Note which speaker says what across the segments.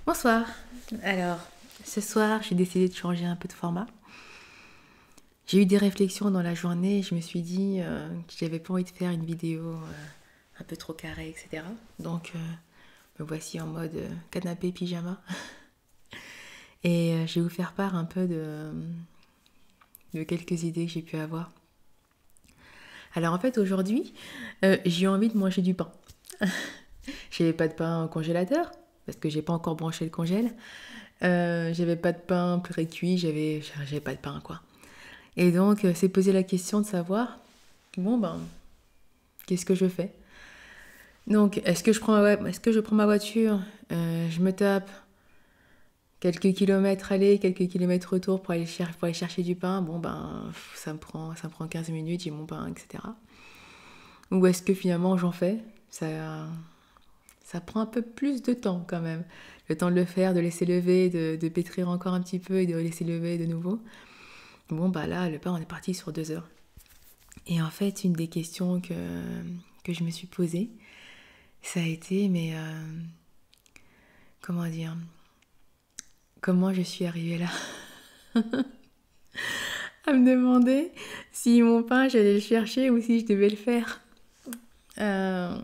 Speaker 1: Bonsoir. Alors, ce soir, j'ai décidé de changer un peu de format. J'ai eu des réflexions dans la journée et je me suis dit que j'avais pas envie de faire une vidéo un peu trop carrée, etc. Donc, me voici en mode canapé pyjama. Et je vais vous faire part un peu de quelques idées que j'ai pu avoir. Alors, en fait, aujourd'hui, j'ai eu envie de manger du pain. J'avais pas de pain au congélateur parce que j'ai pas encore branché le congèle. J'avais pas de pain pré-cuit, j'avais pas de pain quoi. Et donc, c'est poser la question de savoir, bon ben, qu'est-ce que je fais? Donc, est-ce que je prends ma voiture, je me tape quelques kilomètres aller, quelques kilomètres retour pour aller chercher du pain? Bon ben, ça me prend 15 minutes, j'ai mon pain, etc. Ou est-ce que finalement j'en fais? Ça prend un peu plus de temps quand même. Le temps de le faire, de laisser lever, de pétrir encore un petit peu et de laisser lever de nouveau. Bon bah là, le pain, on est parti sur 2 heures. Et en fait, une des questions que je me suis posée, ça a été, mais comment dire, comment je suis arrivée là? À me demander si mon pain, j'allais le chercher ou si je devais le faire. Euh,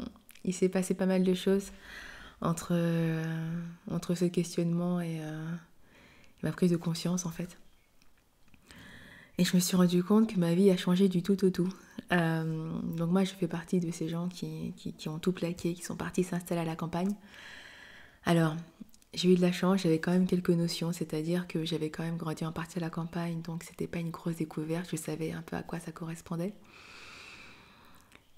Speaker 1: il s'est passé pas mal de choses entre ce questionnement et ma prise de conscience en fait. Et je me suis rendu compte que ma vie a changé du tout au tout. Donc moi, je fais partie de ces gens qui ont tout plaqué, qui sont partis s'installer à la campagne. Alors, j'ai eu de la chance, j'avais quand même quelques notions, c'est-à-dire que j'avais quand même grandi en partie à la campagne, donc c'était pas une grosse découverte, je savais un peu à quoi ça correspondait.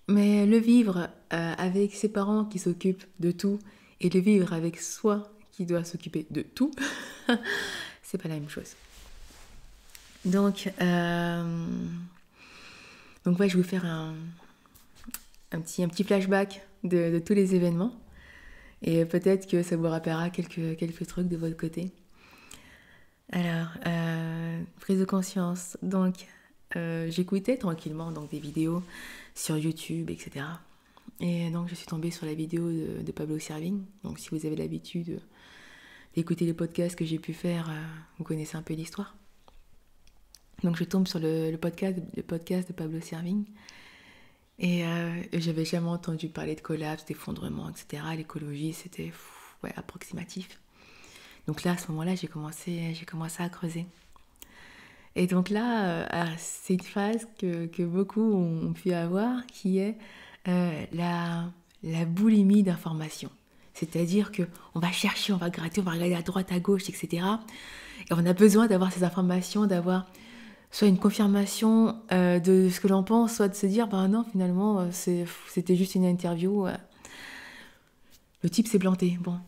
Speaker 1: Mais le vivre avec ses parents qui s'occupent de tout et le vivre avec soi qui doit s'occuper de tout, c'est pas la même chose. Donc, donc ouais, je vais vous faire un petit flashback de tous les événements. Et peut-être que ça vous rappellera quelques trucs de votre côté. Alors, prise de conscience. Donc, j'écoutais tranquillement donc, des vidéos sur YouTube, etc. Et donc, je suis tombée sur la vidéo de Pablo Servigne. Donc, si vous avez l'habitude d'écouter les podcasts que j'ai pu faire, vous connaissez un peu l'histoire. Donc, je tombe sur le podcast de Pablo Servigne. Et j'avais jamais entendu parler de collapse, d'effondrement, etc. L'écologie, c'était approximatif. Donc là, à ce moment-là, j'ai commencé à creuser. Et donc là, c'est une phase que beaucoup ont pu avoir, qui est la boulimie d'informations. C'est-à-dire qu'on va chercher, on va gratter, on va regarder à droite, à gauche, etc. Et on a besoin d'avoir ces informations, d'avoir soit une confirmation de ce que l'on pense, soit de se dire, ben non, finalement, c'était juste une interview. Le type s'est planté. Bon.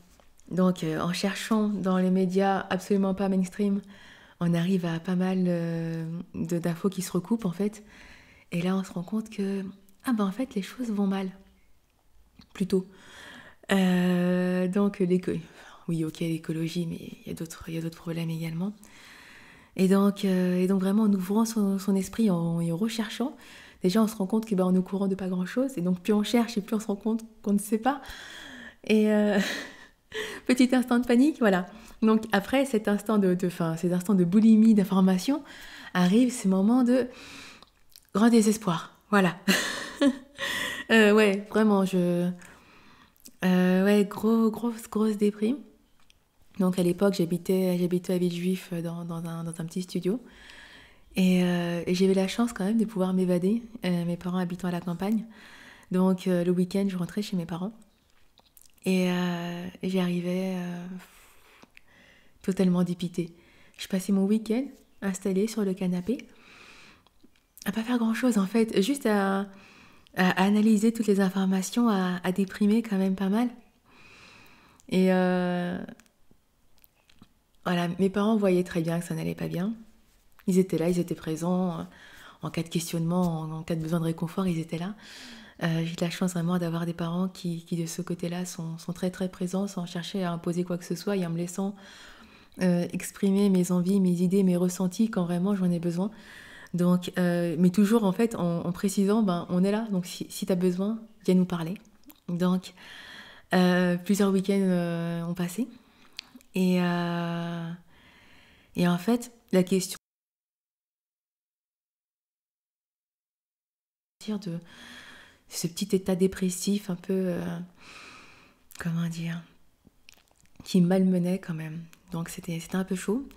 Speaker 1: Donc, en cherchant dans les médias absolument pas mainstream, on arrive à pas mal d'infos qui se recoupent, en fait. Et là, on se rend compte que, ah ben en fait, les choses vont mal. Plutôt. Donc, oui, ok, l'écologie, mais il y a d'autres problèmes également. Et donc vraiment, en ouvrant son esprit et en recherchant, déjà, on se rend compte que on est au courant de pas grand-chose. Et donc, plus on cherche et plus on se rend compte qu'on ne sait pas. Et petit instant de panique, voilà. Donc après cet instant ces instants de boulimie d'information, arrivent ces moments de grand désespoir. Voilà. Ouais, vraiment, ouais, grosse déprime. Donc à l'époque, j'habitais à Villejuif dans un petit studio. Et j'avais la chance quand même de pouvoir m'évader, mes parents habitant à la campagne. Donc le week-end, je rentrais chez mes parents. Et j'y arrivais totalement dépitée. Je passais mon week-end installée sur le canapé, à pas faire grand-chose en fait, juste à analyser toutes les informations, à déprimer quand même pas mal. Et voilà, mes parents voyaient très bien que ça n'allait pas bien. Ils étaient là, ils étaient présents. En cas de questionnement, en cas de besoin de réconfort, ils étaient là. J'ai de la chance vraiment d'avoir des parents qui de ce côté-là, sont très très présents sans chercher à imposer quoi que ce soit et en me laissant exprimer mes envies, mes idées, mes ressentis quand vraiment j'en ai besoin. Donc, mais toujours en fait en précisant, ben, on est là, donc si tu as besoin, viens nous parler. Donc, plusieurs week-ends ont passé Et, euh, et en fait, la question de ce petit état dépressif un peu, comment dire, qui malmenait quand même. Donc c'était un peu chaud.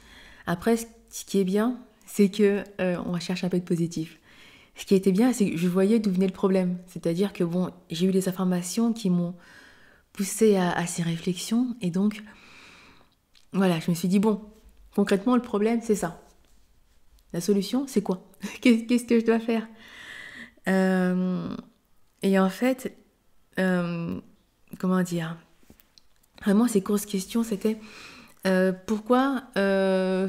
Speaker 1: Après, ce qui est bien, c'est que on cherche un peu de positif. Ce qui était bien, c'est que je voyais d'où venait le problème. C'est-à-dire que bon, j'ai eu des informations qui m'ont poussé à ces réflexions. Et donc, voilà, je me suis dit, bon, concrètement, le problème, c'est ça. La solution, c'est quoi? Qu'est-ce que je dois faire? Euh, et en fait, euh, comment dire? Vraiment, ces grosses questions, c'était pourquoi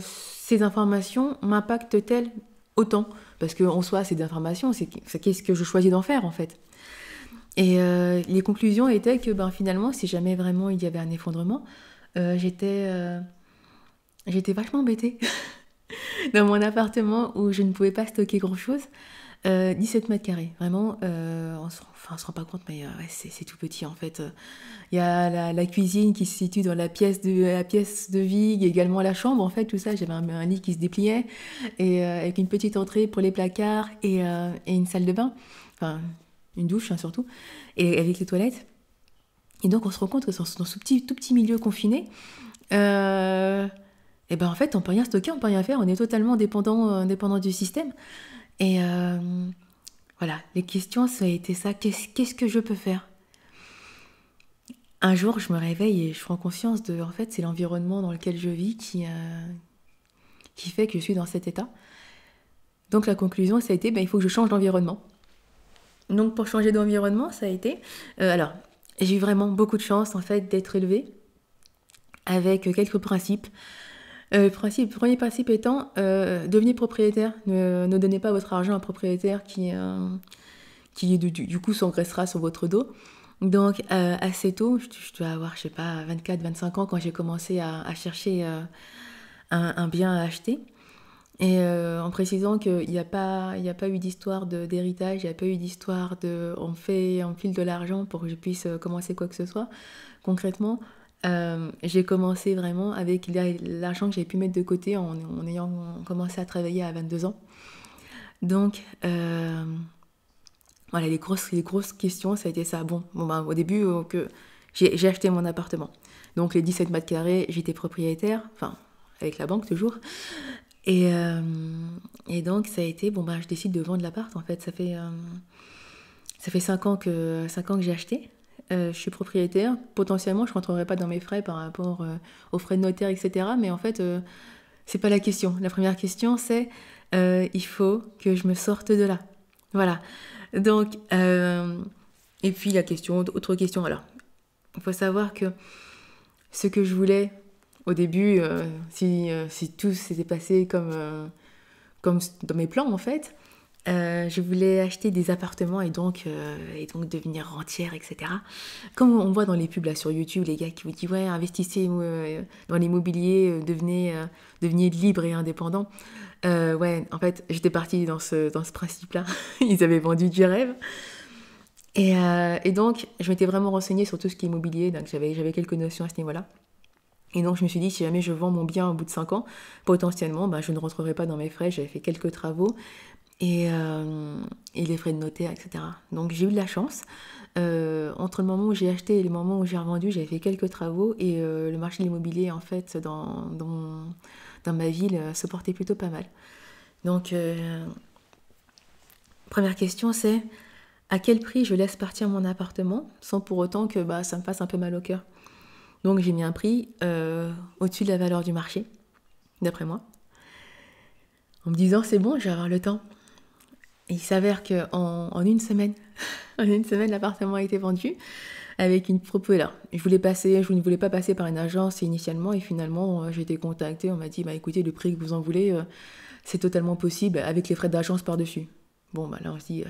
Speaker 1: ces informations m'impactent-elles autant? Parce qu'en soi, c'est des informations, c'est qu'est-ce que je choisis d'en faire en fait. Et les conclusions étaient que ben, finalement, si jamais vraiment il y avait un effondrement, euh, j'étais euh, j'étais vachement embêtée dans mon appartement où je ne pouvais pas stocker grand-chose. 17 mètres carrés, vraiment, on se rend pas compte, mais ouais, c'est tout petit en fait. Il y a la cuisine qui se situe dans la pièce de vie, également la chambre en fait, tout ça. J'avais un lit qui se dépliait, et avec une petite entrée pour les placards et une salle de bain, enfin une douche hein, surtout, et avec les toilettes. Et donc on se rend compte que dans ce tout petit milieu confiné, euh, et ben en fait on peut rien stocker, on peut rien faire, on est totalement dépendant du système. Et voilà, les questions, ça a été ça. Qu'est-ce que je peux faire? Un jour, je me réveille et je prends conscience de, en fait, c'est l'environnement dans lequel je vis qui fait que je suis dans cet état. Donc la conclusion, ça a été, ben, il faut que je change d'environnement. Donc pour changer d'environnement, ça a été, alors, j'ai eu vraiment beaucoup de chance en fait d'être élevée avec quelques principes. Le premier principe étant, devenez propriétaire. Ne donnez pas votre argent à un propriétaire qui du coup s'engraissera sur votre dos. Donc assez tôt, je dois avoir, je sais pas, 24-25 ans quand j'ai commencé à chercher un bien à acheter. Et en précisant qu'il n'y a pas eu d'histoire d'héritage, il n'y a pas eu d'histoire de on file de l'argent pour que je puisse commencer quoi que ce soit. Concrètement, j'ai commencé vraiment avec l'argent que j'avais pu mettre de côté en ayant commencé à travailler à 22 ans. Donc, voilà, les grosses questions, ça a été ça. Bon bah, au début, j'ai acheté mon appartement. Donc, les 17 mètres carrés, j'étais propriétaire, enfin, avec la banque toujours. Et, euh, et donc, ça a été, bon bah, je décide de vendre l'appart. En fait, ça fait 5 ans que j'ai acheté. Je suis propriétaire. Potentiellement, je ne rentrerai pas dans mes frais par rapport aux frais de notaire, etc. Mais en fait, c'est pas la question. La première question, c'est il faut que je me sorte de là. Voilà. Donc, et puis autre question. Alors, il faut savoir que ce que je voulais au début, si tout s'était passé comme dans mes plans en fait, je voulais acheter des appartements et donc devenir rentière, etc. Comme on voit dans les pubs là sur YouTube, les gars qui vous disent ouais, investissez dans l'immobilier, devenez libre et indépendant. Ouais, en fait, j'étais partie dans ce principe-là. Ils avaient vendu du rêve. Et donc, je m'étais vraiment renseignée sur tout ce qui est immobilier, donc j'avais quelques notions à ce niveau-là. Et donc, je me suis dit, si jamais je vends mon bien au bout de 5 ans, potentiellement, bah, je ne rentrerai pas dans mes frais. J'avais fait quelques travaux et les frais de notaire, etc. Donc, j'ai eu de la chance. Entre le moment où j'ai acheté et le moment où j'ai revendu, j'avais fait quelques travaux et le marché de l'immobilier, en fait, dans ma ville, se portait plutôt pas mal. Donc, première question, c'est à quel prix je laisse partir mon appartement sans pour autant que bah, ça me fasse un peu mal au cœur. Donc j'ai mis un prix au-dessus de la valeur du marché, d'après moi, en me disant c'est bon, je vais avoir le temps. Et il s'avère qu'en une semaine, en une semaine, l'appartement a été vendu avec une propos là. Je ne voulais pas passer par une agence initialement et finalement j'ai été contactée, on m'a dit bah écoutez le prix que vous en voulez, c'est totalement possible avec les frais d'agence par-dessus. Bon bah là on se dit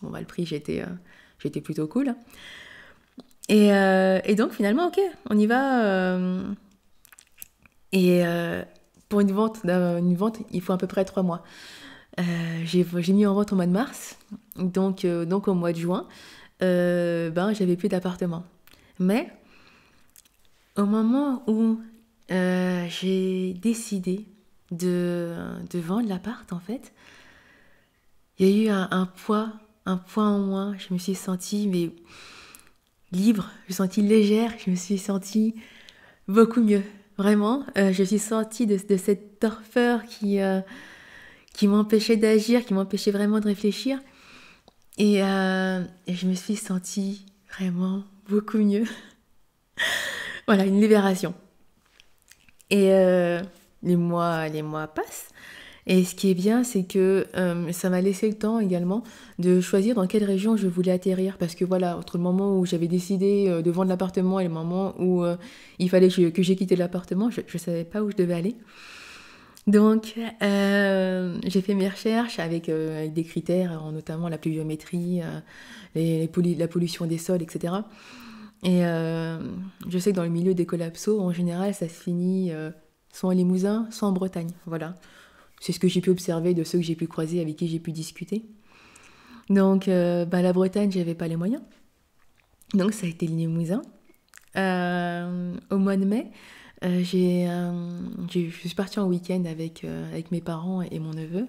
Speaker 1: bon bah le prix j'étais plutôt cool. Et donc finalement, ok, on y va. Et pour une vente, il faut à peu près 3 mois. J'ai mis en vente au mois de mars, donc au mois de juin, ben, j'avais plus d'appartement. Mais au moment où j'ai décidé de vendre l'appart en fait. Il y a eu un poids en moins. Je me suis sentie mais libre, je me suis sentie légère, je me suis sentie beaucoup mieux. Vraiment, je suis sortie de cette torpeur qui m'empêchait d'agir, qui m'empêchait vraiment de réfléchir. Et je me suis sentie vraiment beaucoup mieux. Voilà, une libération. Et les mois passent. Et ce qui est bien, c'est que ça m'a laissé le temps également de choisir dans quelle région je voulais atterrir. Parce que voilà, entre le moment où j'avais décidé de vendre l'appartement et le moment où il fallait que j'ai quitté l'appartement, je ne savais pas où je devais aller. Donc, j'ai fait mes recherches avec des critères, notamment la pluviométrie, la pollution des sols, etc. Et je sais que dans le milieu des collapsos, en général, ça se finit soit en Limousin, soit en Bretagne. Voilà. C'est ce que j'ai pu observer de ceux que j'ai pu croiser, avec qui j'ai pu discuter. Donc, la Bretagne, j'avais pas les moyens. Donc, ça a été le Limousin. Au mois de mai, je suis partie en week-end avec mes parents et mon neveu.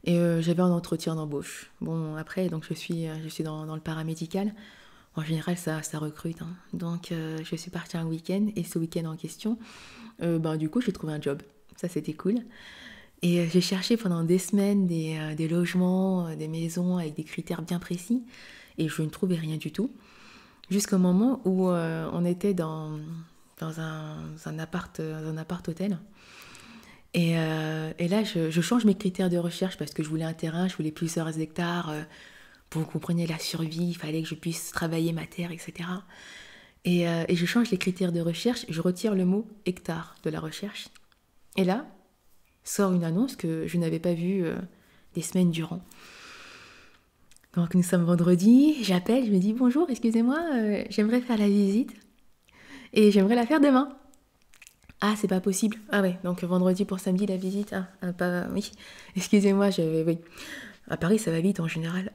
Speaker 1: Et j'avais un entretien d'embauche. Bon, après, donc je suis dans le paramédical. En général, ça recrute, hein. Donc, je suis partie un week-end. Et ce week-end en question, du coup, j'ai trouvé un job. Ça, c'était cool. Et j'ai cherché pendant des semaines des logements, des maisons avec des critères bien précis. Et je ne trouvais rien du tout. Jusqu'au moment où on était dans un appart hôtel. Et là, je change mes critères de recherche parce que je voulais un terrain, je voulais plusieurs hectares. Pour que vous compreniez la survie, il fallait que je puisse travailler ma terre, etc. Et je change les critères de recherche, je retire le mot hectare de la recherche. Et là, sort une annonce que je n'avais pas vue des semaines durant. Donc nous sommes vendredi, j'appelle, je me dis bonjour, excusez-moi, j'aimerais faire la visite et j'aimerais la faire demain. Ah, c'est pas possible. Ah ouais, donc vendredi pour samedi la visite. Oui. Excusez-moi, oui. À Paris, ça va vite en général.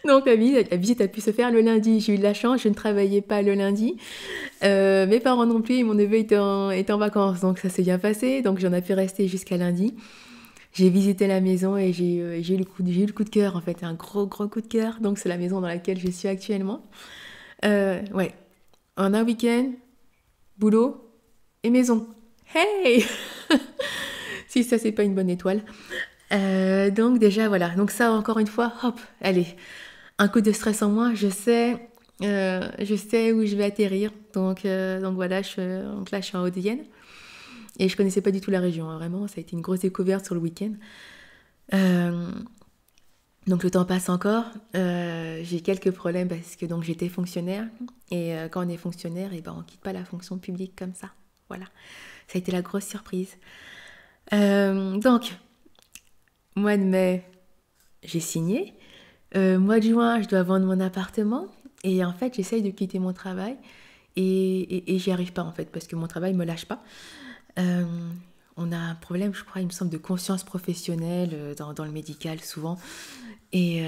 Speaker 1: Donc la visite a pu se faire le lundi. J'ai eu de la chance, je ne travaillais pas le lundi. Mes parents non plus, et mon neveu était en vacances, donc ça s'est bien passé. Donc j'en ai pu rester jusqu'à lundi. J'ai visité la maison et j'ai eu le coup de cœur, en fait, un gros coup de cœur. Donc c'est la maison dans laquelle je suis actuellement. Ouais, en un week-end, boulot et maison. Hey! Si ça, c'est pas une bonne étoile. Donc déjà, voilà. Donc ça, encore une fois, hop, allez. Un coup de stress en moins, je sais où je vais atterrir. Donc voilà, donc là, je suis en Haute-Vienne. Et je connaissais pas du tout la région, hein, vraiment. Ça a été une grosse découverte sur le week-end. Donc le temps passe encore. J'ai quelques problèmes parce que donc j'étais fonctionnaire. Et quand on est fonctionnaire, on quitte pas la fonction publique comme ça. Voilà. Ça a été la grosse surprise. Donc, mois de mai, j'ai signé. Mois de juin, je dois vendre mon appartement. Et en fait, j'essaye de quitter mon travail. Et j'y arrive pas, en fait, parce que mon travail me lâche pas. On a un problème, je crois, il me semble, de conscience professionnelle dans le médical, souvent. Et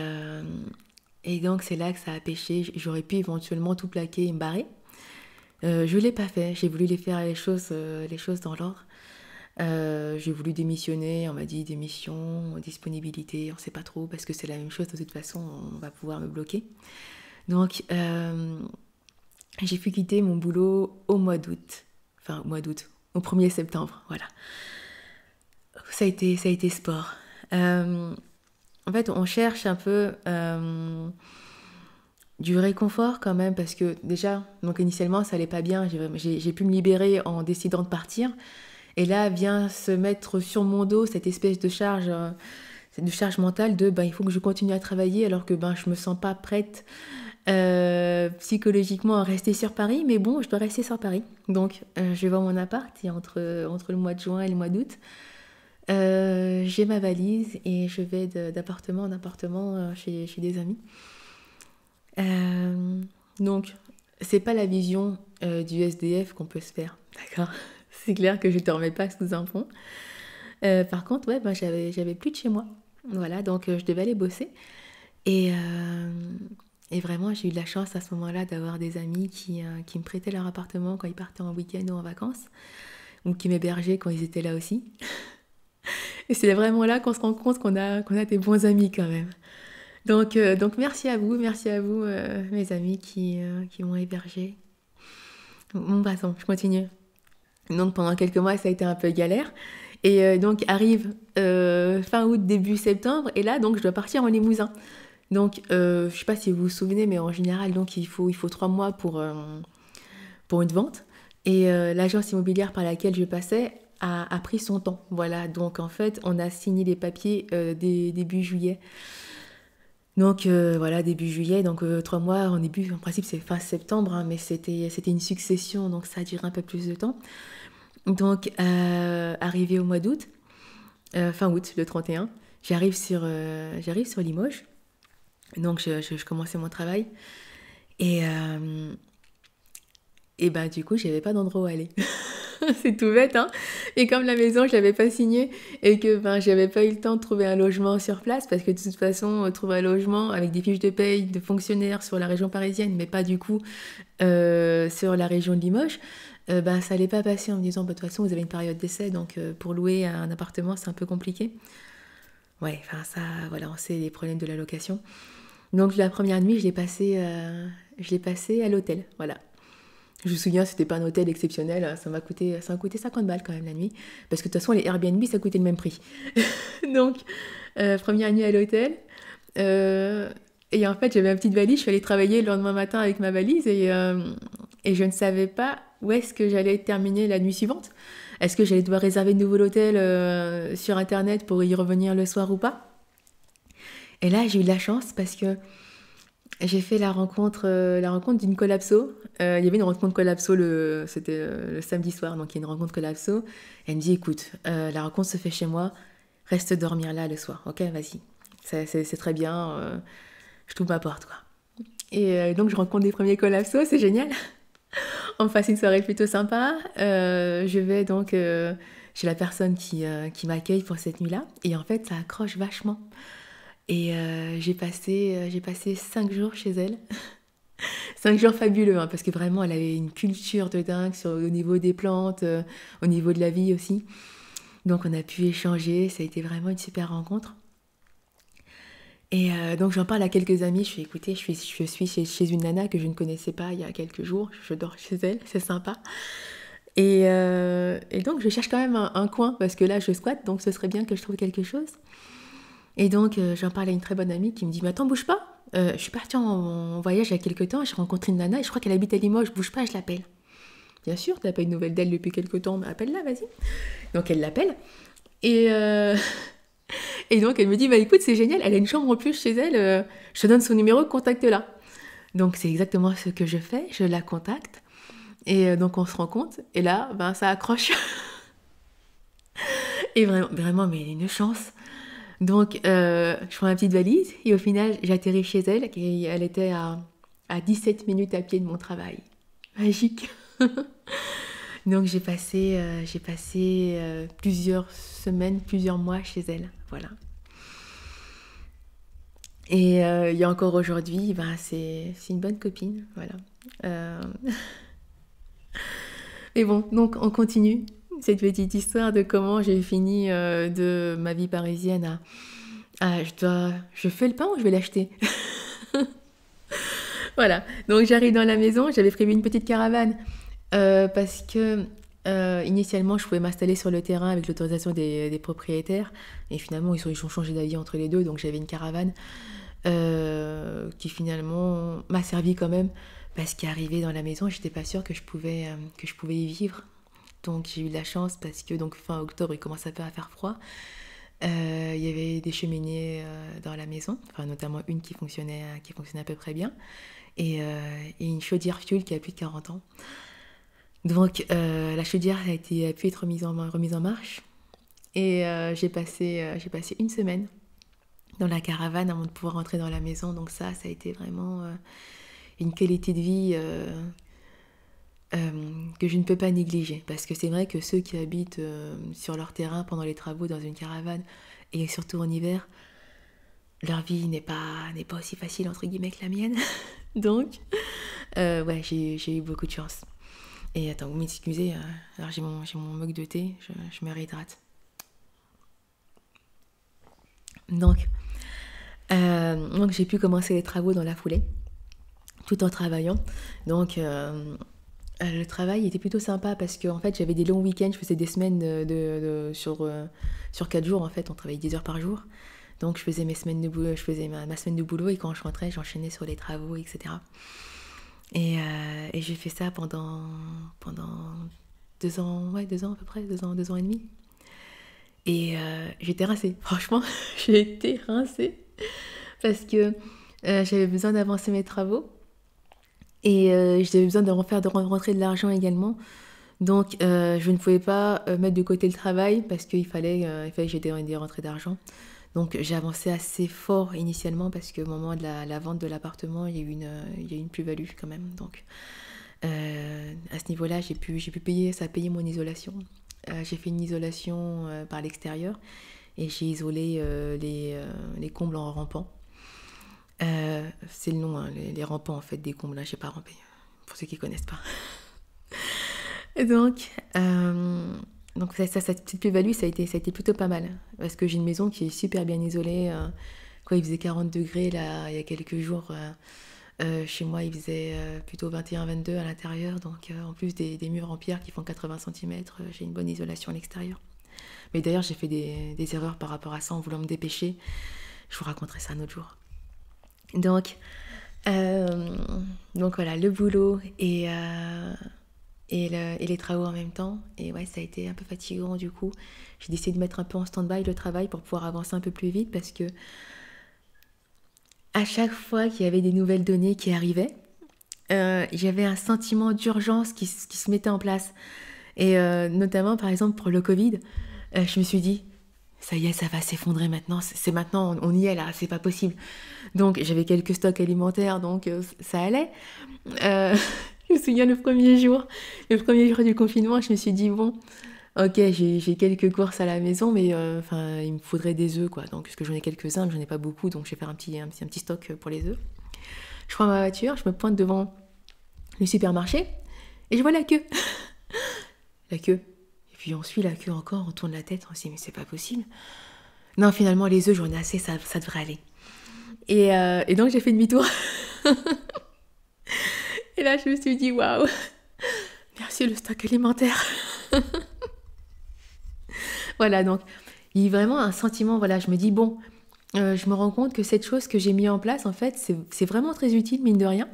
Speaker 1: donc, c'est là que ça a pêché. J'aurais pu éventuellement tout plaquer et me barrer. Je l'ai pas fait. J'ai voulu faire les choses dans l'ordre. J'ai voulu démissionner, on m'a dit démission, disponibilité, on sait pas trop parce que c'est la même chose, de toute façon on va pouvoir me bloquer. Donc j'ai pu quitter mon boulot au mois d'août, au 1er septembre, voilà. Ça a été sport. En fait on cherche un peu du réconfort quand même parce que déjà, donc initialement ça allait pas bien, j'ai pu me libérer en décidant de partir. Et là vient se mettre sur mon dos cette espèce de charge mentale de il faut que je continue à travailler alors que je me sens pas prête psychologiquement à rester sur Paris, mais bon, je dois rester sur Paris. Donc je vais voir mon appart et entre le mois de juin et le mois d'août, j'ai ma valise et je vais d'appartement en appartement chez des amis. Donc c'est pas la vision du SDF qu'on peut se faire, d'accord? C'est clair que je ne dormais pas sous un pont. Par contre, j'avais plus de chez moi. Voilà, donc je devais aller bosser. Et Et vraiment, j'ai eu de la chance à ce moment-là d'avoir des amis qui me prêtaient leur appartement quand ils partaient en week-end ou en vacances, ou qui m'hébergeaient quand ils étaient là aussi. Et c'est vraiment là qu'on se rend compte qu'on a des bons amis quand même. Donc merci à vous, mes amis qui m'ont hébergé. Bon, passons, je continue. Donc pendant quelques mois, ça a été un peu galère. Et donc arrive fin août, début septembre, et là, donc je dois partir en Limousin. Donc, je ne sais pas si vous vous souvenez, mais en général, donc il faut 3 mois pour une vente. Et l'agence immobilière par laquelle je passais a pris son temps. Voilà, donc en fait, on a signé les papiers début juillet. Donc voilà, début juillet, donc 3 mois en début, en principe c'est fin septembre, hein, mais c'était une succession, donc ça a duré un peu plus de temps. Donc arrivé au mois d'août, fin août, le 31, j'arrive sur Limoges. Donc je commençais mon travail et, euh, et ben du coup j'avais pas d'endroit où aller. C'est tout bête, hein. Et comme la maison je l'avais pas signée et que ben j'avais pas eu le temps de trouver un logement sur place parce que de toute façon trouver un logement avec des fiches de paye de fonctionnaires sur la région parisienne mais pas du coup sur la région de Limoges, ben ça allait pas passer en me disant bah, de toute façon vous avez une période d'essai donc pour louer un appartement c'est un peu compliqué. Ouais, enfin ça voilà on sait les problèmes de la location. Donc la première nuit, je l'ai passé à l'hôtel, voilà. Je me souviens, c'était pas un hôtel exceptionnel, hein, ça m'a coûté 50 balles quand même la nuit, parce que de toute façon les Airbnb ça coûtait le même prix. Donc première nuit à l'hôtel, euh, et en fait j'avais ma petite valise, je suis allée travailler le lendemain matin avec ma valise et je ne savais pas où est-ce que j'allais terminer la nuit suivante. Est-ce que j'allais devoir réserver de nouveau l'hôtel sur internet pour y revenir le soir ou pas? Et là j'ai eu de la chance parce que j'ai fait la rencontre d'une collapso. Il y avait une rencontre collapso, c'était le samedi soir, donc il y a une rencontre collapso. Elle me dit, écoute, la rencontre se fait chez moi, reste dormir là le soir, ok, vas-y. C'est très bien, je t'ouvre ma porte, quoi. Et donc je rencontre des premiers collapsos, c'est génial. On passe une soirée plutôt sympa. Je vais donc chez la personne qui m'accueille pour cette nuit-là. Et en fait, ça accroche vachement. Et j'ai passé 5 jours chez elle. 5 jours fabuleux, hein, parce que vraiment, elle avait une culture de dingue au niveau des plantes, au niveau de la vie aussi. Donc, on a pu échanger. Ça a été vraiment une super rencontre. Et donc, j'en parle à quelques amis. Je fais écoutez, je suis chez une nana que je ne connaissais pas il y a quelques jours. Je dors chez elle, c'est sympa. Et donc, je cherche quand même un coin, parce que là, je squatte, donc ce serait bien que je trouve quelque chose. Et donc, j'en parle à une très bonne amie qui me dit, mais attends, bouge pas. Je suis partie en voyage il y a quelques temps, j'ai rencontré une nana et je crois qu'elle habite à Limoges, bouge pas, je l'appelle. Bien sûr, t'as pas eu de nouvelles d'elle depuis quelques temps, mais appelle-la, vas-y. Donc elle l'appelle. Et, et donc elle me dit, bah écoute, c'est génial, elle a une chambre en plus chez elle, je te donne son numéro, contacte-la. Donc c'est exactement ce que je fais, je la contacte. Et donc on se rencontre, et là, ben ça accroche. Et vraiment, vraiment, mais une chance. Donc, je prends ma petite valise et au final, j'atterris chez elle. Et elle était à 17 minutes à pied de mon travail. Magique. Donc, j'ai passé plusieurs semaines, plusieurs mois chez elle. Voilà. Et il y a encore aujourd'hui, ben, c'est une bonne copine. Voilà. Euh, Et bon, donc on continue cette petite histoire de comment j'ai fini de ma vie parisienne je fais le pain ou je vais l'acheter. Voilà, donc j'arrive dans la maison, j'avais prévu une petite caravane parce que initialement je pouvais m'installer sur le terrain avec l'autorisation des propriétaires et finalement ils ont changé d'avis entre les deux, donc j'avais une caravane qui finalement m'a servi quand même parce qu'arrivée dans la maison j'étais pas sûre que je pouvais y vivre. Donc j'ai eu de la chance parce que donc fin octobre il commence un peu à faire froid. Il y avait des cheminées dans la maison, enfin notamment une qui fonctionnait à peu près bien, et une chaudière fuel qui a plus de 40 ans. Donc la chaudière a pu être remise en marche, et j'ai passé une semaine dans la caravane avant de pouvoir rentrer dans la maison. Donc ça a été vraiment une qualité de vie que je ne peux pas négliger. Parce que c'est vrai que ceux qui habitent sur leur terrain pendant les travaux dans une caravane, et surtout en hiver, leur vie n'est pas aussi facile, entre guillemets, que la mienne. Donc, ouais, j'ai eu beaucoup de chance. Et attends, vous m'excusez, alors j'ai mon mug de thé, je me réhydrate. Donc j'ai pu commencer les travaux dans la foulée, tout en travaillant. Donc, le travail était plutôt sympa parce que en fait, j'avais des longs week-ends, je faisais des semaines sur 4 jours, en fait, on travaillait 10 heures par jour. Donc, je faisais mes semaines de boulot, je faisais ma semaine de boulot et quand je rentrais, j'enchaînais sur les travaux, etc. Et j'ai fait ça pendant 2 ans, ouais, 2 ans à peu près, 2 ans et demi. Et j'étais rincée, franchement, j'ai été rincée parce que j'avais besoin d'avancer mes travaux et j'avais besoin de rentrer de l'argent également. Donc je ne pouvais pas mettre de côté le travail parce qu'il fallait que j'ai des rentrées d'argent. Donc j'ai avancé assez fort initialement parce qu'au moment de la vente de l'appartement, il y a eu une plus-value quand même. Donc à ce niveau-là, j'ai pu payer, ça a payé mon isolation. J'ai fait une isolation par l'extérieur et j'ai isolé les combles en rampant. C'est le nom, hein, les rampants en fait des combles, là j'ai pas rampé, pour ceux qui connaissent pas. Et donc cette petite plus-value, ça a été plutôt pas mal, parce que j'ai une maison qui est super bien isolée. Quand il faisait 40 degrés là, il y a quelques jours, chez moi il faisait plutôt 21-22 à l'intérieur, donc en plus des murs en pierre qui font 80 cm, j'ai une bonne isolation à l'extérieur. Mais d'ailleurs j'ai fait des erreurs par rapport à ça en voulant me dépêcher, je vous raconterai ça un autre jour. Donc voilà, le boulot et les travaux en même temps. Et ouais, ça a été un peu fatigant du coup. J'ai décidé de mettre un peu en stand-by le travail pour pouvoir avancer un peu plus vite parce que à chaque fois qu'il y avait des nouvelles données qui arrivaient, j'avais un sentiment d'urgence qui se mettait en place. Et notamment, par exemple, pour le Covid, je me suis dit, ça y est, ça va s'effondrer maintenant. C'est maintenant, on y est là, c'est pas possible. Donc, j'avais quelques stocks alimentaires, donc ça allait. Je me souviens le premier jour du confinement, je me suis dit, bon, ok, j'ai quelques courses à la maison, mais il me faudrait des œufs, quoi. Donc, parce que j'en ai quelques-uns, mais j'en ai pas beaucoup, donc je vais faire un petit stock pour les œufs. Je prends ma voiture, je me pointe devant le supermarché, et je vois la queue. La queue. Et puis on suit la queue encore, on tourne la tête, on se dit, mais c'est pas possible. Non, finalement, les œufs, j'en ai assez, ça devrait aller. Et donc, j'ai fait demi-tour. Et là, je me suis dit, waouh, merci le stock alimentaire. Voilà, donc, il y a vraiment un sentiment, voilà, je me dis, bon, je me rends compte que cette chose que j'ai mis en place, en fait, c'est vraiment très utile, mine de rien.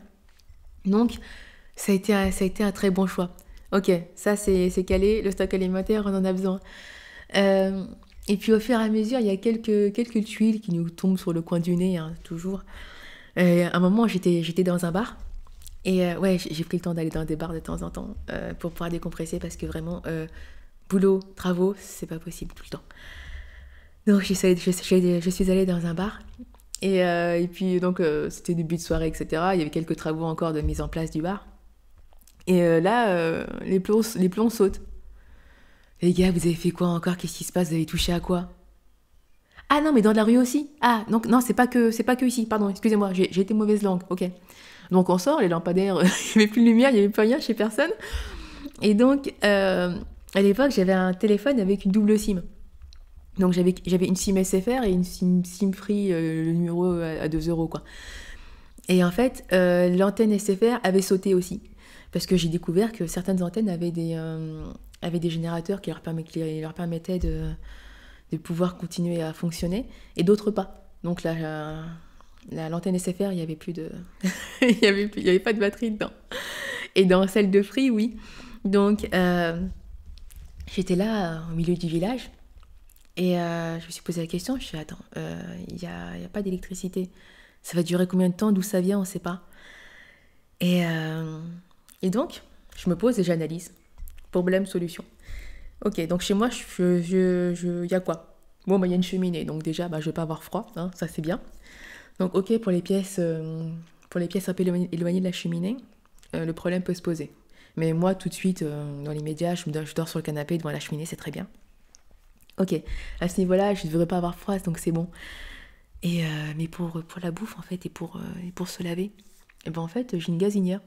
Speaker 1: Donc, ça a été un très bon choix. Ok, ça, c'est calé, le stock alimentaire, on en a besoin. Et puis, au fur et à mesure, il y a quelques tuiles qui nous tombent sur le coin du nez, hein, toujours. À un moment, j'étais dans un bar. Et ouais, j'ai pris le temps d'aller dans des bars de temps en temps pour pouvoir décompresser parce que vraiment, boulot, travaux, c'est pas possible tout le temps. Donc je suis allée dans un bar et puis donc c'était début de soirée, etc. Il y avait quelques travaux encore de mise en place du bar. Et là, les plombs sautent. Les gars, vous avez fait quoi encore? Qu'est-ce qui se passe? Vous avez touché à quoi? Ah non, mais dans la rue aussi. Ah, donc non, c'est pas que ici. Pardon, excusez-moi, j'ai été mauvaise langue. Ok. Donc on sort, les lampadaires, il n'y avait plus de lumière, il n'y avait plus rien chez personne. Et donc, à l'époque, j'avais un téléphone avec une double SIM. Donc j'avais une SIM SFR et une SIM Free, le numéro à 2 €, quoi. Et en fait, l'antenne SFR avait sauté aussi. Parce que j'ai découvert que certaines antennes avaient des générateurs qui leur permettaient de pouvoir continuer à fonctionner, et d'autres pas. Donc l'antenne SFR, il n'y avait plus de... il y avait pas de batterie dedans. Et dans celle de Free, oui. Donc, j'étais là, au milieu du village, et je me suis posé la question, je me suis dit, attends, il n'y a pas d'électricité. Ça va durer combien de temps? D'où ça vient? On ne sait pas. Et donc, je me pose et j'analyse. Problème, solution. Ok, donc chez moi, y a quoi? Bon, il y a une cheminée, donc déjà, je ne vais pas avoir froid, hein, ça c'est bien. Donc ok, pour les pièces un peu éloignées de la cheminée, le problème peut se poser. Mais moi, tout de suite, dans l'immédiat, je dors sur le canapé devant la cheminée, c'est très bien. Ok, à ce niveau-là, je ne devrais pas avoir froid, donc c'est bon. Mais pour la bouffe, en fait, et pour se laver, et ben en fait, j'ai une gazinière.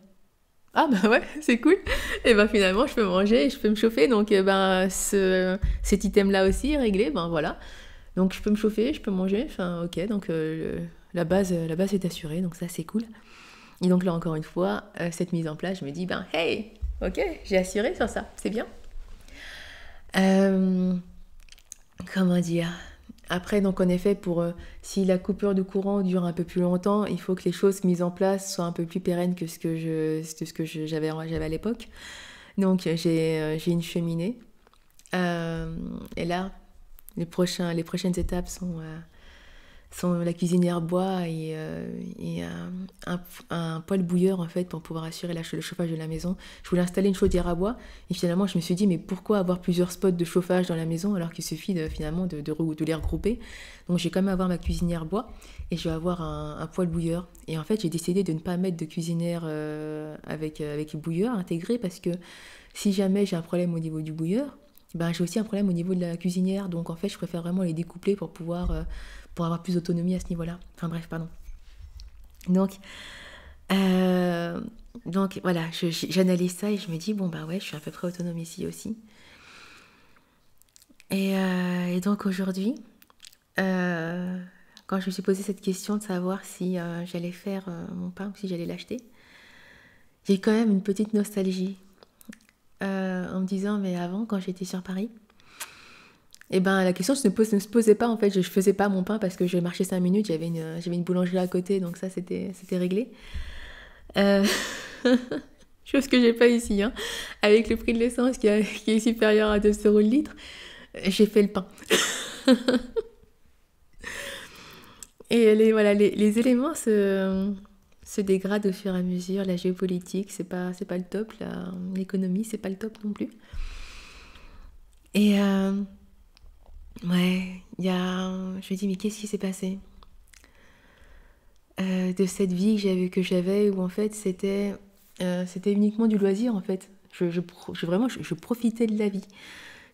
Speaker 1: Ah bah ouais, c'est cool. Et ben finalement, je peux manger, je peux me chauffer. Donc cet item-là aussi est réglé. Ben voilà. Donc je peux me chauffer, je peux manger. Enfin ok, donc la base est assurée. Donc ça c'est cool. Et donc là encore une fois, cette mise en place, je me dis ben hey, ok, j'ai assuré sur ça, c'est bien. Euh, Comment dire? Après, donc en effet, si la coupure de courant dure un peu plus longtemps, il faut que les choses mises en place soient un peu plus pérennes que j'avais à l'époque. Donc j'ai une cheminée. Et là, les prochaines étapes sont la cuisinière bois et un poêle bouilleur en fait pour pouvoir assurer le chauffage de la maison. Je voulais installer une chaudière à bois et finalement je me suis dit mais pourquoi avoir plusieurs spots de chauffage dans la maison alors qu'il suffit finalement de les regrouper. Donc j'ai quand même avoir ma cuisinière bois et je vais avoir un poêle bouilleur. Et en fait j'ai décidé de ne pas mettre de cuisinière avec bouilleur intégré parce que si jamais j'ai un problème au niveau du bouilleur, ben, j'ai aussi un problème au niveau de la cuisinière. Donc en fait je préfère vraiment les découpler pour avoir plus d'autonomie à ce niveau-là. Enfin bref, pardon. Donc, euh, donc voilà, j'analyse ça et je me dis, bon bah ouais, je suis à peu près autonome ici aussi. Et donc aujourd'hui, euh, quand je me suis posé cette question de savoir si j'allais faire mon pain ou si j'allais l'acheter, j'ai quand même une petite nostalgie en me disant, mais avant, quand j'étais sur Paris, et ben la question ne se posait pas en fait. Je faisais pas mon pain parce que je marchais 5 minutes, j'avais une boulangerie à côté, donc ça c'était réglé. Euh, Chose que j'ai pas ici, hein. Avec le prix de l'essence qui est supérieur à 2 euros le litre, j'ai fait le pain. Et voilà, les éléments se dégradent au fur et à mesure. La géopolitique, c'est pas le top. L'économie, c'est pas le top non plus. Et ouais, je me dis, mais qu'est-ce qui s'est passé de cette vie que j'avais où en fait c'était uniquement du loisir en fait. Vraiment, je profitais de la vie.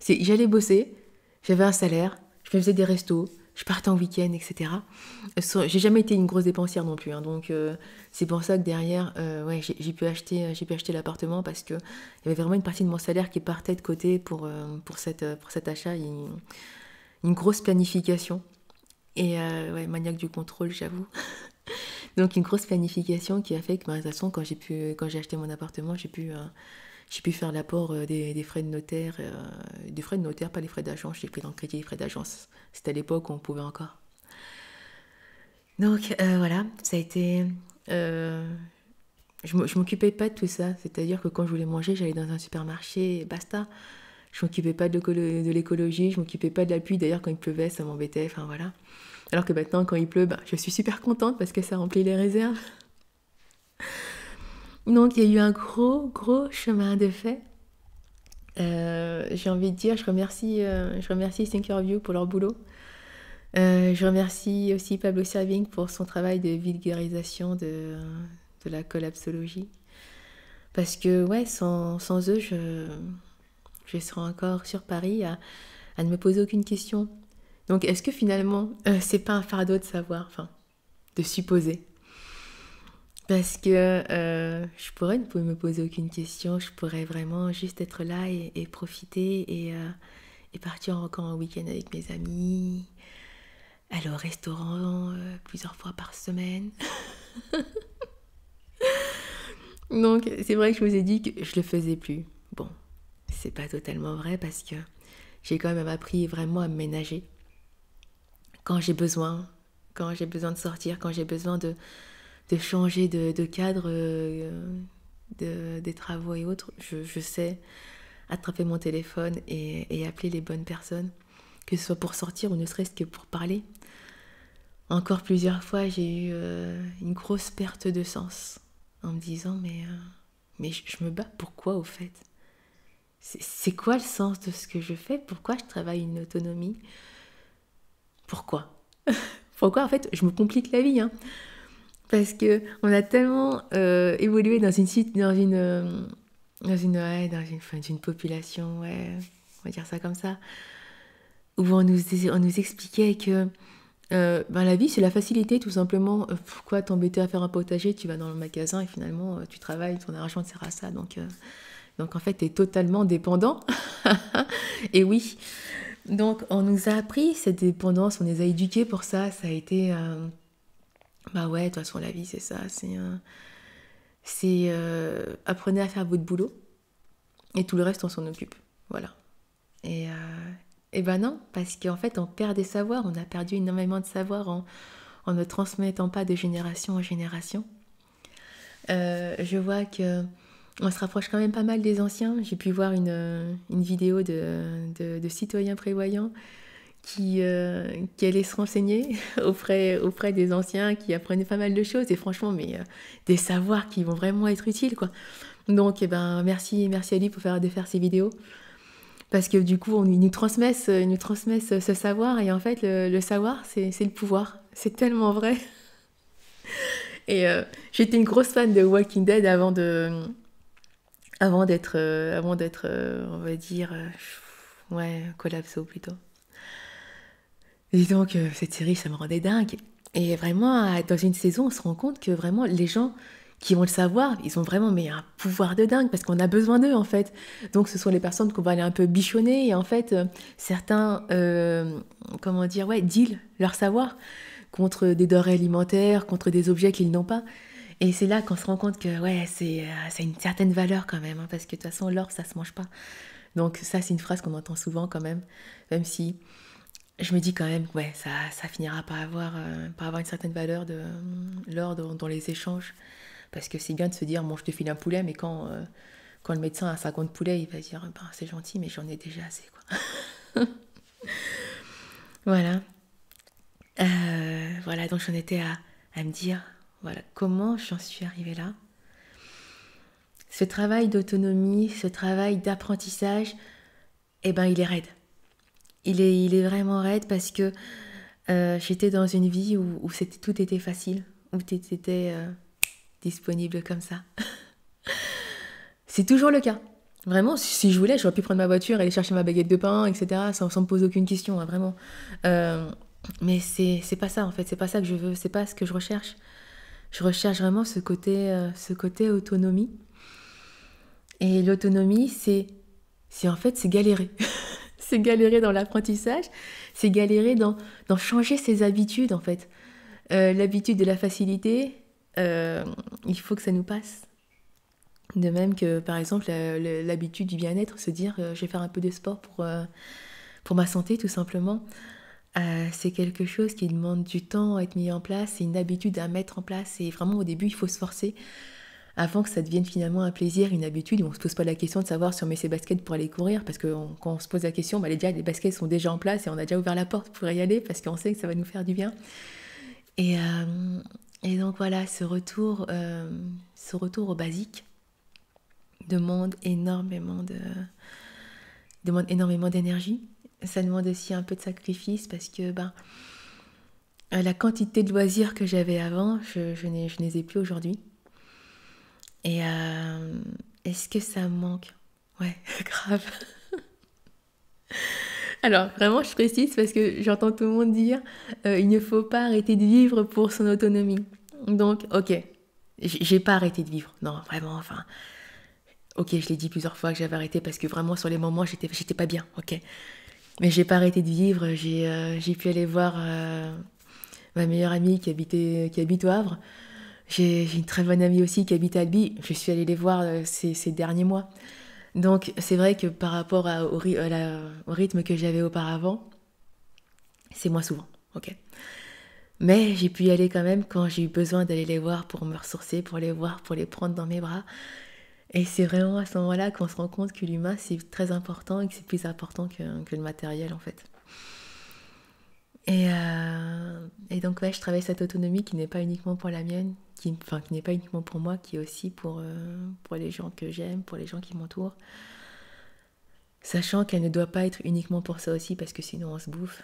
Speaker 1: J'allais bosser, j'avais un salaire, je me faisais des restos, je partais en week-end, etc. J'ai jamais été une grosse dépensière non plus, hein, donc c'est pour ça que derrière, ouais, j'ai pu acheter l'appartement parce que il y avait vraiment une partie de mon salaire qui partait de côté pour cet achat, une grosse planification. Et ouais, maniaque du contrôle, j'avoue. Donc une grosse planification qui a fait que bah, de toute façon quand j'ai acheté mon appartement, j'ai pu faire l'apport des frais de notaire, des frais de notaire, pas les frais d'agence, j'ai pris dans le crédit les frais d'agence. C'était à l'époque où on pouvait encore. Donc voilà, ça a été... euh, je m'occupais pas de tout ça, c'est-à-dire que quand je voulais manger, j'allais dans un supermarché et basta. Je m'occupais pas de l'écologie, je m'occupais pas de la pluie, d'ailleurs quand il pleuvait ça m'embêtait, enfin voilà. Alors que maintenant quand il pleut, bah, je suis super contente parce que ça remplit les réserves. Donc il y a eu un gros chemin de fait. J'ai envie de dire, je remercie Thinkerview pour leur boulot. Je remercie aussi Pablo Servigne pour son travail de vulgarisation de la collapsologie. Parce que, ouais, sans eux, je serais encore sur Paris à ne me poser aucune question. Donc, est-ce que finalement, c'est pas un fardeau de savoir, enfin, de supposer? Parce que je pourrais ne me poser aucune question, je pourrais vraiment juste être là et profiter et partir encore en week-end avec mes amis, aller au restaurant plusieurs fois par semaine. Donc c'est vrai que je vous ai dit que je le faisais plus. Bon, c'est pas totalement vrai parce que j'ai quand même appris vraiment à me ménager quand j'ai besoin, quand j'ai besoin de sortir, quand j'ai besoin de changer de cadre des travaux et autres. Je sais attraper mon téléphone et appeler les bonnes personnes, que ce soit pour sortir ou ne serait-ce que pour parler. Encore plusieurs fois, j'ai eu une grosse perte de sens en me disant mais je me bats pourquoi au fait? C'est quoi le sens de ce que je fais? Pourquoi je travaille une autonomie? Pourquoi? Pourquoi en fait je me complique la vie, hein? Parce que on a tellement évolué dans une population, ouais, on va dire ça comme ça, où on nous expliquait que Ben, la vie, c'est la facilité, tout simplement. Pourquoi t'embêter à faire un potager? Tu vas dans le magasin et finalement, tu travailles, ton argent te sert à ça. Donc en fait, tu es totalement dépendant. Et oui, donc on nous a appris cette dépendance, on les a éduqués pour ça. Ça a été... bah ouais, de toute façon, la vie, c'est ça. Apprenez à faire votre boulot et tout le reste, on s'en occupe. Voilà. Et, et ben non, parce qu'en fait, on perd des savoirs. On a perdu énormément de savoirs en ne transmettant pas de génération en génération. Je vois que on se rapproche quand même pas mal des anciens. J'ai pu voir une vidéo de citoyens prévoyants qui allaient se renseigner auprès des anciens, qui apprenaient pas mal de choses. Et franchement, mais des savoirs qui vont vraiment être utiles, quoi. Donc, eh ben, merci à lui de faire ces vidéos. Parce que du coup, ils nous transmettent ce savoir. Et en fait, le savoir, c'est le pouvoir. C'est tellement vrai. Et j'étais une grosse fan de Walking Dead avant d'être, on va dire, ouais, collapso plutôt. Et donc, cette série, ça me rendait dingue. Et vraiment, dans une saison, on se rend compte que vraiment, les gens qui vont le savoir, ils ont vraiment mais un pouvoir de dingue parce qu'on a besoin d'eux en fait. Donc, ce sont les personnes qu'on va aller un peu bichonner et en fait, certains, comment dire, ouais, deal leur savoir contre des denrées alimentaires, contre des objets qu'ils n'ont pas. Et c'est là qu'on se rend compte que ouais, c'est une certaine valeur quand même, hein, parce que de toute façon, l'or, ça se mange pas. Donc ça, c'est une phrase qu'on entend souvent quand même si je me dis quand même que ouais, ça finira par avoir une certaine valeur de l'or dans les échanges. Parce que c'est bien de se dire, bon, je te file un poulet, mais quand le médecin a 50 poulets, il va dire, ben, c'est gentil, mais j'en ai déjà assez, quoi. Voilà. Voilà, donc j'en étais à me dire, voilà, comment j'en suis arrivée là. Ce travail d'autonomie, ce travail d'apprentissage, eh ben, il est raide. Il est vraiment raide parce que j'étais dans une vie où tout était facile, où tout était disponible comme ça. C'est toujours le cas. Vraiment, si je voulais, j'aurais pu prendre ma voiture, aller chercher ma baguette de pain, etc., sans me poser aucune question, hein, vraiment. Mais c'est pas ça, en fait. C'est pas ça que je veux. C'est pas ce que je recherche. Je recherche vraiment ce côté autonomie. Et l'autonomie, en fait, c'est galérer. C'est galérer dans l'apprentissage. C'est galérer dans changer ses habitudes, en fait. L'habitude de la facilité, il faut que ça nous passe. De même que, par exemple, l'habitude du bien-être, se dire je vais faire un peu de sport pour ma santé, tout simplement. C'est quelque chose qui demande du temps à être mis en place, c'est une habitude à mettre en place. Et vraiment, au début, il faut se forcer avant que ça devienne finalement un plaisir, une habitude. On ne se pose pas la question de savoir si on met ses baskets pour aller courir, parce que quand on se pose la question, bah, les baskets sont déjà en place et on a déjà ouvert la porte pour y aller, parce qu'on sait que ça va nous faire du bien. Et donc voilà, ce retour au basique demande énormément d'énergie. Ça demande aussi un peu de sacrifice parce que la quantité de loisirs que j'avais avant, je ne les ai plus aujourd'hui. Et est-ce que ça me manque? Ouais, grave. Alors, vraiment, je précise parce que j'entends tout le monde dire il ne faut pas arrêter de vivre pour son autonomie. Donc, ok, j'ai pas arrêté de vivre. Non, vraiment, enfin... Ok, je l'ai dit plusieurs fois que j'avais arrêté parce que vraiment, sur les moments, j'étais pas bien, ok. Mais j'ai pas arrêté de vivre. J'ai pu aller voir ma meilleure amie qui habite au Havre. J'ai une très bonne amie aussi qui habite à Albi. Je suis allée les voir ces derniers mois. Donc, c'est vrai que par rapport au rythme que j'avais auparavant, c'est moins souvent, ok. Mais j'ai pu y aller quand même quand j'ai eu besoin d'aller les voir pour me ressourcer, pour les voir, pour les prendre dans mes bras. Et c'est vraiment à ce moment-là qu'on se rend compte que l'humain, c'est très important et que c'est plus important que le matériel, en fait. Et donc, ouais, je travaille cette autonomie qui n'est pas uniquement pour la mienne, qui n'est pas uniquement pour moi, qui est aussi pour les gens que j'aime, pour les gens qui m'entourent. Sachant qu'elle ne doit pas être uniquement pour ça aussi, parce que sinon on se bouffe.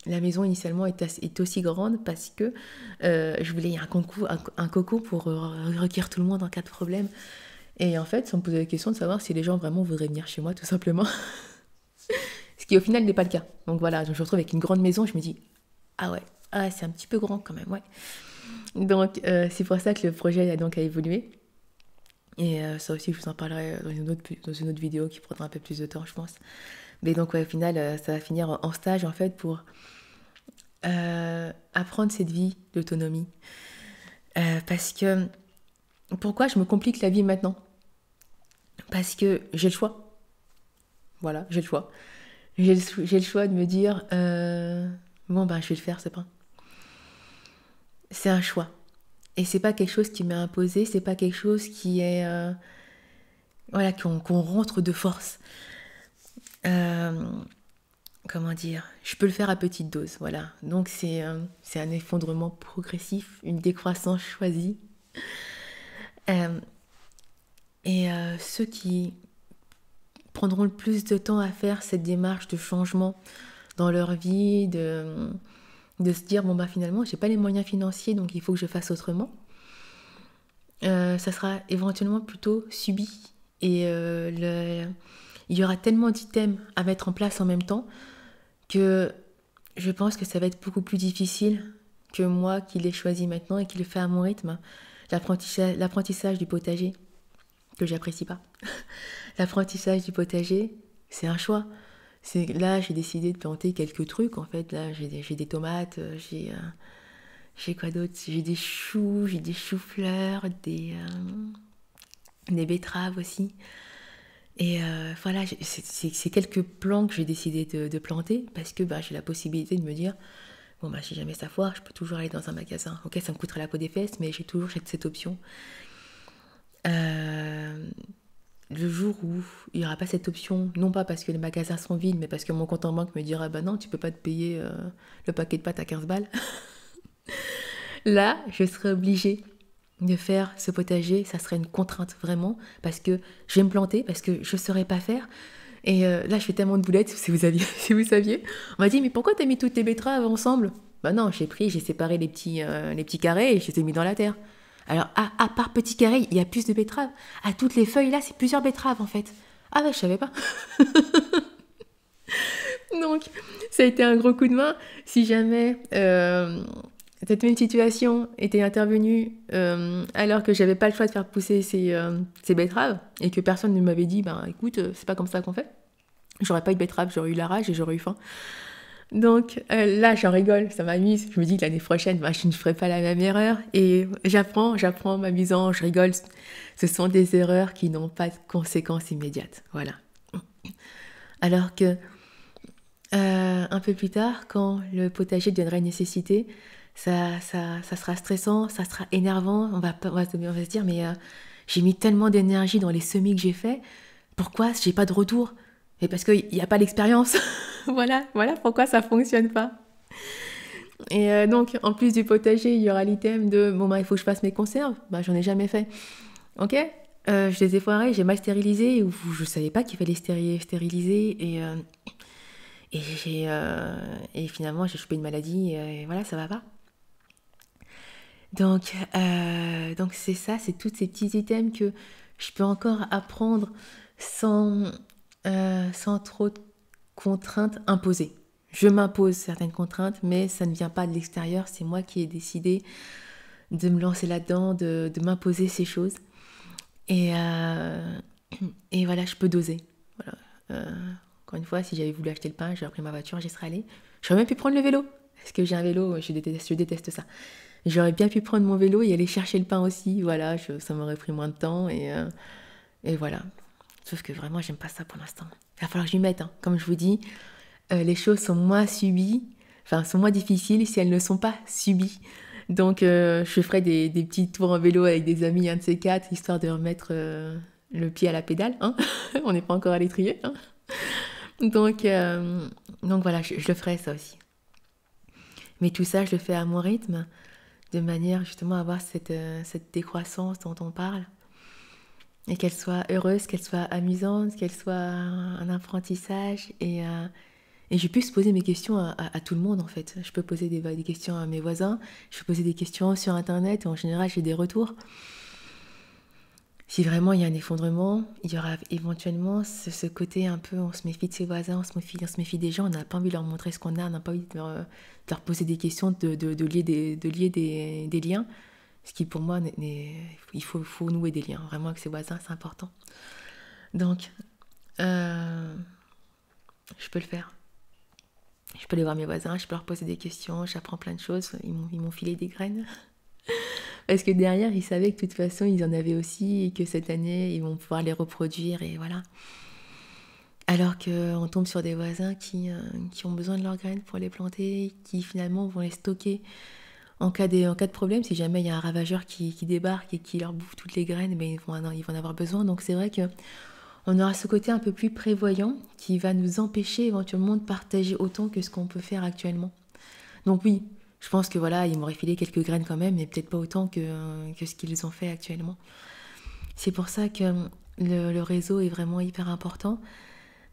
Speaker 1: La maison initialement est aussi grande parce que je voulais un coco pour recueillir tout le monde en cas de problème. Et en fait, sans me poser la question de savoir si les gens vraiment voudraient venir chez moi, tout simplement. Ce qui au final n'est pas le cas. Donc voilà, je me retrouve avec une grande maison, je me dis, Ah ouais, ah, c'est un petit peu grand quand même, ouais. Donc, c'est pour ça que le projet a évolué. Et ça aussi, je vous en parlerai dans une autre vidéo qui prendra un peu plus de temps, je pense. Mais donc, ouais, au final, ça va finir en stage, en fait, pour apprendre cette vie d'autonomie. Parce que, pourquoi je me complique la vie maintenant? Parce que j'ai le choix. Voilà, j'ai le choix. J'ai le choix de me dire, bon, ben, je vais le faire, c'est pas. C'est un choix. Et c'est pas quelque chose qui m'est imposé, c'est pas quelque chose qui est... voilà, qu'on rentre de force. Euh, comment dire? Je peux le faire à petite dose, voilà. Donc c'est un effondrement progressif, une décroissance choisie. Euh, et ceux qui prendront le plus de temps à faire cette démarche de changement dans leur vie, de se dire, bon bah finalement, j'ai pas les moyens financiers, donc il faut que je fasse autrement. Ça sera éventuellement plutôt subi. Et il y aura tellement d'items à mettre en place en même temps que je pense que ça va être beaucoup plus difficile que moi qui l'ai choisi maintenant et qui le fais à mon rythme. L'apprentissage du potager, que j'apprécie pas. L'apprentissage du potager, c'est un choix. Là, j'ai décidé de planter quelques trucs en fait. Là, j'ai des tomates, j'ai quoi d'autre? J'ai des choux, j'ai des choux-fleurs, des betteraves aussi. Et voilà, c'est quelques plants que j'ai décidé de planter parce que bah, j'ai la possibilité de me dire, bon bah si jamais ça foire, je peux toujours aller dans un magasin. Ok, ça me coûterait la peau des fesses, mais j'ai toujours cette option. Euh, le jour où il n'y aura pas cette option, non pas parce que les magasins sont vides, mais parce que mon compte en banque me dira, bah non, tu peux pas te payer le paquet de pâtes à 15 balles. Là, je serai obligée de faire ce potager, ça serait une contrainte vraiment, parce que je vais me planter, parce que je ne saurais pas faire. Et là, je fais tellement de boulettes, si vous aviez, si vous saviez. On m'a dit, mais pourquoi t'as mis toutes les betteraves ensemble? Bah non, j'ai séparé les petits carrés et je les ai mis dans la terre. Alors, à part petit carré, il y a plus de betteraves. À toutes les feuilles là, c'est plusieurs betteraves en fait. Ah ouais, je savais pas. Donc, ça a été un gros coup de main. Si jamais cette même situation était intervenue alors que j'avais pas le choix de faire pousser ces betteraves et que personne ne m'avait dit, ben écoute, c'est pas comme ça qu'on fait, j'aurais pas eu de betterave, j'aurais eu la rage et j'aurais eu faim. Donc là, j'en rigole, ça m'amuse. Je me dis que l'année prochaine, ben, je ne ferai pas la même erreur. Et j'apprends, m'amusant, je rigole. Ce sont des erreurs qui n'ont pas de conséquences immédiates. Voilà. Alors que un peu plus tard, quand le potager deviendra une nécessité, ça sera stressant, ça sera énervant. On va se dire, mais j'ai mis tellement d'énergie dans les semis que j'ai faits, pourquoi j'ai pas de retour? Et parce qu'il n'y a pas l'expérience. Voilà pourquoi ça fonctionne pas. Et donc, en plus du potager, il y aura l'item de bon, bah, il faut que je fasse mes conserves. Bah, j'en ai jamais fait. Ok, je les ai foirées, j'ai mal stérilisé, ou je savais pas qu'il fallait stériliser. Et finalement, j'ai chopé une maladie, et voilà, ça va pas. Donc c'est ça, c'est tous ces petits items que je peux encore apprendre sans, sans trop de contraintes imposées. Je m'impose certaines contraintes, mais ça ne vient pas de l'extérieur, c'est moi qui ai décidé de me lancer là-dedans, de m'imposer ces choses. Et, et voilà, je peux doser. Voilà. Encore une fois, si j'avais voulu acheter le pain, j'aurais pris ma voiture, j'y serais allée. J'aurais même pu prendre le vélo, parce que j'ai un vélo, je déteste ça. J'aurais bien pu prendre mon vélo et aller chercher le pain aussi, voilà, ça m'aurait pris moins de temps et voilà. Sauf que vraiment, j'aime pas ça pour l'instant. Il va falloir que je m'y mette, hein. Comme je vous dis, les choses sont moins subies, enfin, sont moins difficiles si elles ne sont pas subies. Donc, je ferai des petits tours en vélo avec des amis, un de ces quatre, histoire de remettre le pied à la pédale, hein. On n'est pas encore à l'étrier, hein. Donc, donc voilà, je le ferai ça aussi. Mais tout ça, je le fais à mon rythme, de manière justement à avoir cette décroissance dont on parle, et qu'elle soit heureuse, qu'elle soit amusante, qu'elle soit un apprentissage, et je puisse poser mes questions à tout le monde en fait. Je peux poser des questions à mes voisins, je peux poser des questions sur internet, et en général j'ai des retours. si vraiment il y a un effondrement, il y aura éventuellement ce côté un peu, on se méfie de ses voisins, on se méfie des gens, on n'a pas envie de leur montrer ce qu'on a, on n'a pas envie de leur poser des questions, de lier des liens. Ce qui pour moi, il faut nouer des liens, vraiment avec ses voisins, c'est important. Donc, je peux le faire. Je peux aller voir mes voisins, je peux leur poser des questions, j'apprends plein de choses, ils m'ont filé des graines. Parce que derrière, ils savaient que de toute façon, ils en avaient aussi et que cette année, ils vont pouvoir les reproduire et voilà. Alors qu'on tombe sur des voisins qui ont besoin de leurs graines pour les planter, qui finalement vont les stocker en cas de problème. Si jamais il y a un ravageur qui débarque et qui leur bouffe toutes les graines, mais ils vont en avoir besoin. Donc c'est vrai qu'on aura ce côté un peu plus prévoyant qui va nous empêcher éventuellement de partager autant que ce qu'on peut faire actuellement. Donc oui, je pense que voilà, ils m'auraient filé quelques graines quand même, mais peut-être pas autant que ce qu'ils ont fait actuellement. C'est pour ça que le réseau est vraiment hyper important.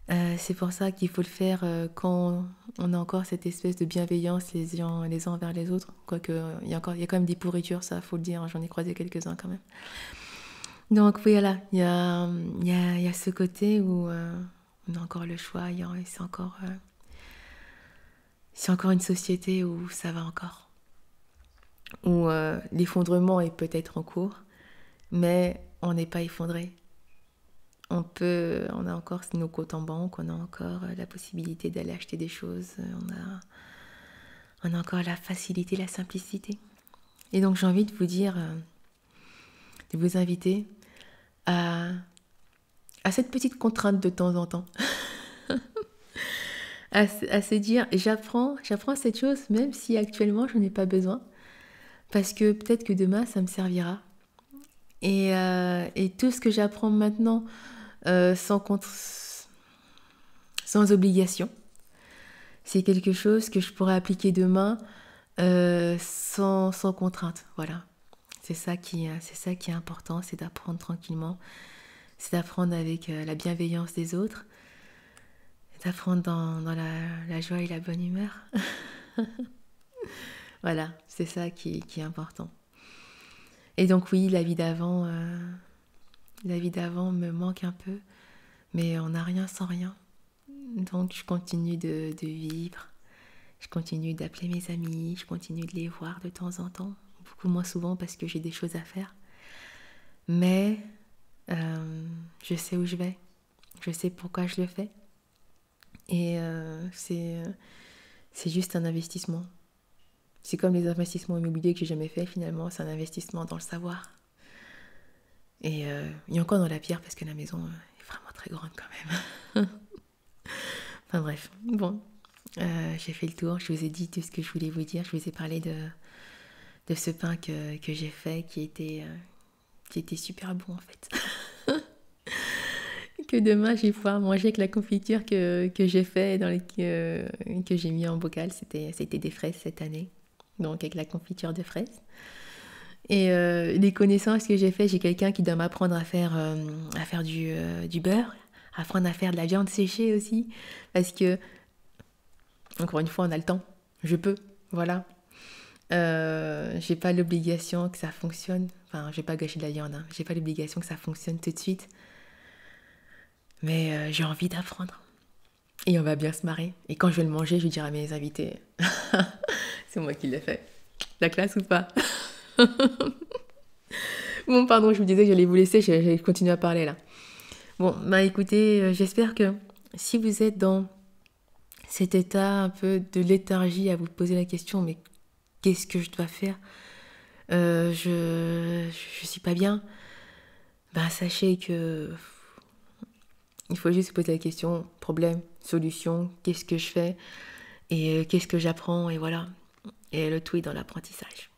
Speaker 1: C'est pour ça qu'il faut le faire quand on a encore cette espèce de bienveillance les uns envers les autres. Quoique, il y a quand même des pourritures, ça, faut le dire, j'en ai croisé quelques-uns quand même. Donc oui, voilà, il y a ce côté où on a encore le choix, c'est encore une société où ça va encore. Où l'effondrement est peut-être en cours, mais on n'est pas effondré. On a encore nos comptes en banque, on a encore la possibilité d'aller acheter des choses, on a encore la facilité, la simplicité. Et donc j'ai envie de vous dire, de vous inviter à cette petite contrainte de temps en temps. à se dire, j'apprends cette chose même si actuellement je n'en ai pas besoin, parce que peut-être que demain ça me servira. Et tout ce que j'apprends maintenant, sans obligation, c'est quelque chose que je pourrais appliquer demain sans contrainte. Voilà, c'est ça qui est important, c'est d'apprendre tranquillement, c'est d'apprendre avec la bienveillance des autres, d'apprendre dans la joie et la bonne humeur. Voilà, c'est ça qui est important. Et donc oui, la vie d'avant me manque un peu, mais on n'a rien sans rien. Donc je continue de vivre, je continue d'appeler mes amis, je continue de les voir de temps en temps, beaucoup moins souvent parce que j'ai des choses à faire. Mais je sais où je vais, je sais pourquoi je le fais. Et c'est juste un investissement. C'est comme les investissements immobiliers que j'ai jamais fait finalement, c'est un investissement dans le savoir. Et il y a encore dans la pierre parce que la maison est vraiment très grande quand même. Enfin bref, bon, j'ai fait le tour, je vous ai dit tout ce que je voulais vous dire, je vous ai parlé de ce pain que j'ai fait qui était super bon en fait. Que demain je vais pouvoir manger avec la confiture que j'ai fait, que j'ai mis en bocal, c'était des fraises cette année, donc avec la confiture de fraises. Et les connaissances que j'ai fait, j'ai quelqu'un qui doit m'apprendre à faire du beurre, apprendre à faire de la viande séchée aussi, parce que, encore une fois, on a le temps, je peux, voilà. J'ai pas l'obligation que ça fonctionne, enfin, je vais pas gâcher de la viande, hein. J'ai pas l'obligation que ça fonctionne tout de suite, mais j'ai envie d'apprendre. Et on va bien se marrer. Et quand je vais le manger, je vais dire à mes invités, c'est moi qui l'ai fait. La classe ou pas? Bon, pardon, je vous disais que j'allais vous laisser, j'allais continuer à parler là. Bon, bah écoutez, j'espère que si vous êtes dans cet état un peu de léthargie à vous poser la question, mais qu'est-ce que je dois faire? Je suis pas bien. Bah sachez que il faut juste se poser la question, problème, solution, qu'est-ce que je fais et qu'est-ce que j'apprends et voilà. Et le tout est dans l'apprentissage.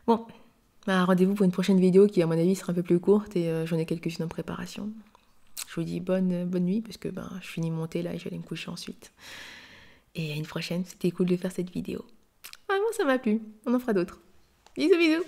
Speaker 1: Bon, bah, rendez-vous pour une prochaine vidéo qui à mon avis sera un peu plus courte et j'en ai quelques-unes en préparation. Je vous dis bonne nuit parce que je finis mon thé là et je vais aller me coucher ensuite. Et à une prochaine, c'était cool de faire cette vidéo. Vraiment ça m'a plu, on en fera d'autres. Bisous bisous.